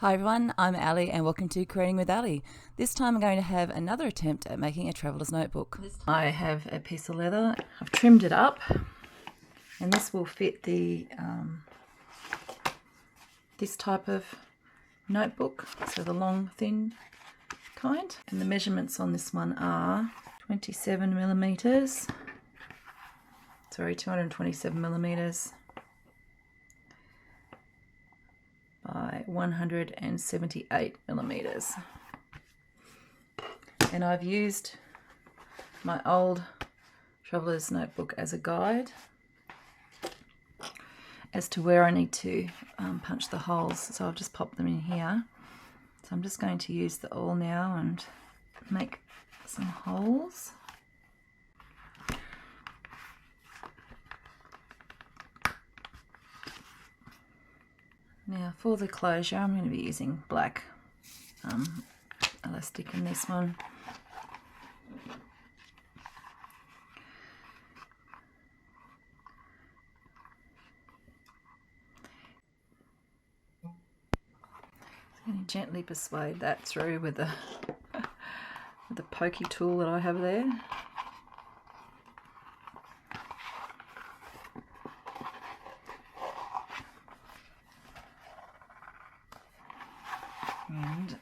Hi everyone, I'm Ali and welcome to Creating with Ali. This time I'm going to have another attempt at making a traveller's notebook. I have a piece of leather, I've trimmed it up, and this will fit the this type of notebook, so the long thin kind. And the measurements on this one are 227 millimeters by 178 millimeters. And I've used my old traveller's notebook as a guide as to where I need to punch the holes. So I've just popped them in here. So I'm just going to use the awl now and make some holes. Now for the closure, I'm going to be using black elastic in this one. I'm going to gently persuade that through with the pokey tool that I have there. And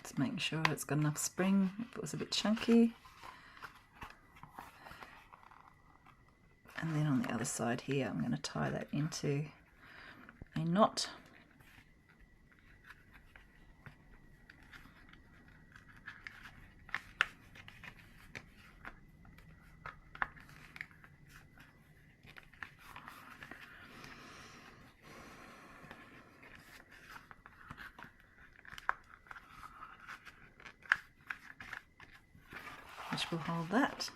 just making sure it's got enough spring if it was a bit chunky. And then on the other side here, I'm going to tie that into a knot. Which will hold that.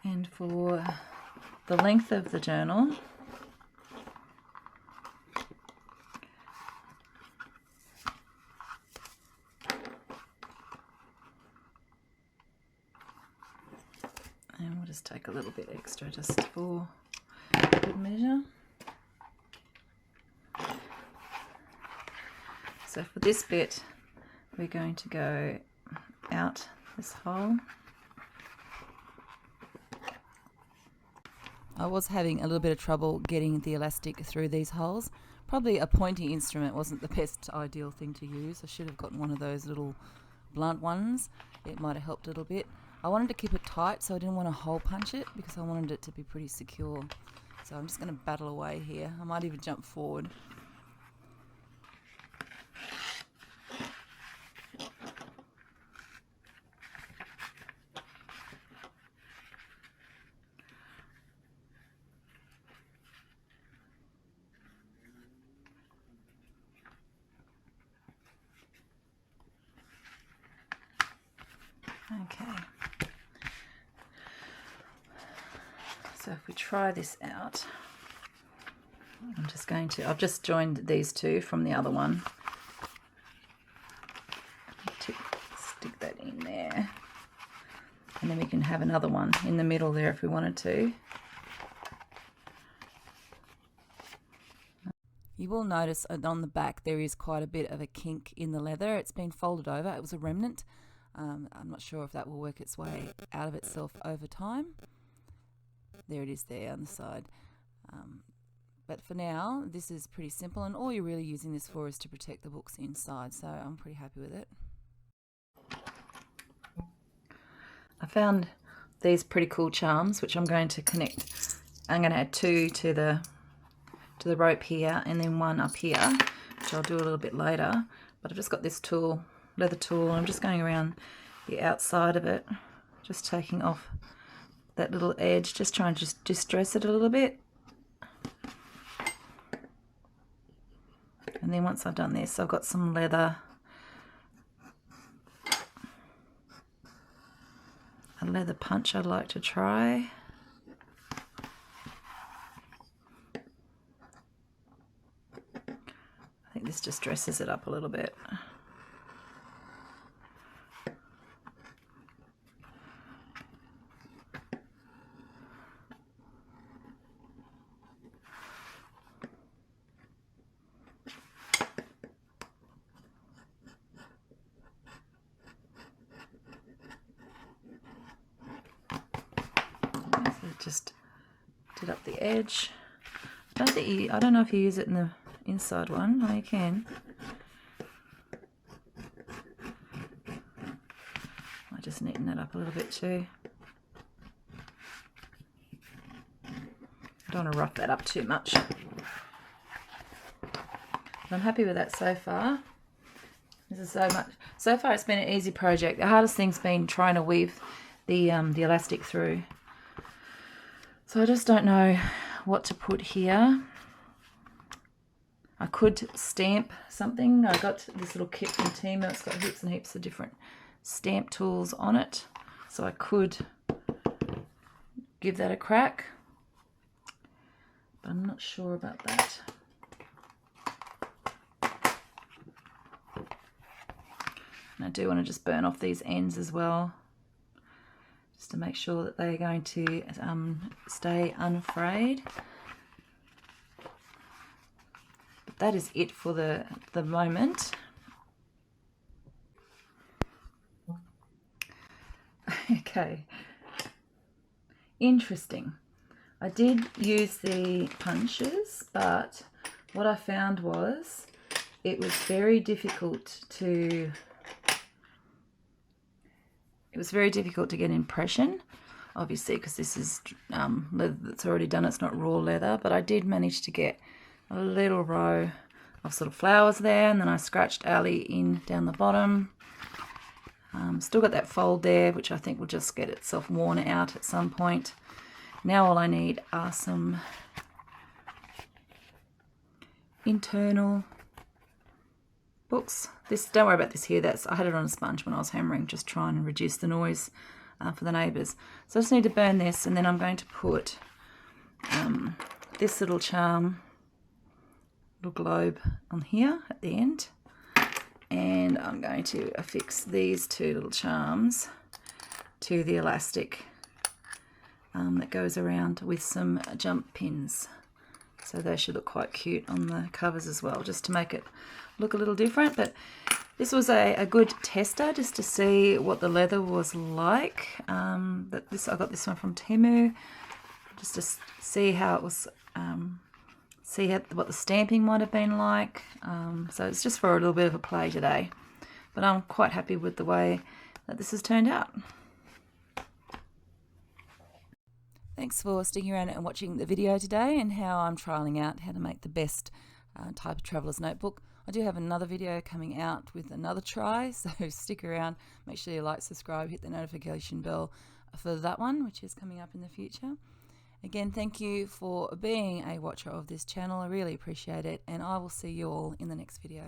And for the length of the journal, and we'll just take a little bit extra just for good measure. So for this bit, we're going to go out this hole. I was having a little bit of trouble getting the elastic through these holes. Probably a pointy instrument wasn't the best ideal thing to use. I should have gotten one of those little blunt ones. It might have helped a little bit. I wanted to keep it tight, so I didn't want to hole punch it because I wanted it to be pretty secure. So I'm just going to battle away here. I might even jump forward. Okay, so if we try this out, I've just joined these two from the other one. Stick that in there, and then we can have another one in the middle there if we wanted to. You will notice on the back there is quite a bit of a kink in the leather. It's been folded over. It was a remnant. I'm not sure if that will work its way out of itself over time. There it is there on the side. But for now, this is pretty simple, and all you're really using this for is to protect the books inside, so I'm pretty happy with it. I found these pretty cool charms, which I'm going to connect. I'm going to add two to the rope here, and then one up here, which I'll do a little bit later. But I've just got this tool, leather tool, and I'm just going around the outside of it, just taking off that little edge, just trying to just distress it a little bit. And then once I've done this, I've got some leather, a leather punch I'd like to try. I think this just dresses it up a little bit. just did up the edge. I don't know if you use it in the inside one. Oh, you can. I just neaten that up a little bit too. I don't want to rough that up too much. But I'm happy with that so far. This is so far it's been an easy project. The hardest thing's been trying to weave the elastic through. So I just don't know what to put here. I could stamp something. I got this little kit from Temu. It's got heaps and heaps of different stamp tools on it. So I could give that a crack. But I'm not sure about that. And I do want to just burn off these ends as well, just to make sure that they're going to stay unfrayed. But that is it for the moment. Okay, interesting. I did use the punches, but what I found was it was very difficult to get impression, obviously, because this is leather that's already done. It's not raw leather, but I did manage to get a little row of sort of flowers there, and then I scratched Ali in down the bottom. Still got that fold there, which I think will just get itself worn out at some point. Now all I need are some internal books. Don't worry about this here. I had it on a sponge when I was hammering, just trying to reduce the noise for the neighbours. So I just need to burn this, and then I'm going to put this little charm, little globe on here at the end, and I'm going to affix these two little charms to the elastic that goes around with some jump pins. So they should look quite cute on the covers as well, just to make it look a little different. But this was a good tester just to see what the leather was like. I got this one from Temu just to see how it was, what the stamping might have been like. So it's just for a little bit of a play today. But I'm quite happy with the way that this has turned out. Thanks for sticking around and watching the video today, and how I'm trialling out how to make the best type of traveller's notebook. I do have another video coming out with another try, so stick around. Make sure you like, subscribe, hit the notification bell for that one, which is coming up in the future. Again, thank you for being a watcher of this channel. I really appreciate it, and I will see you all in the next video.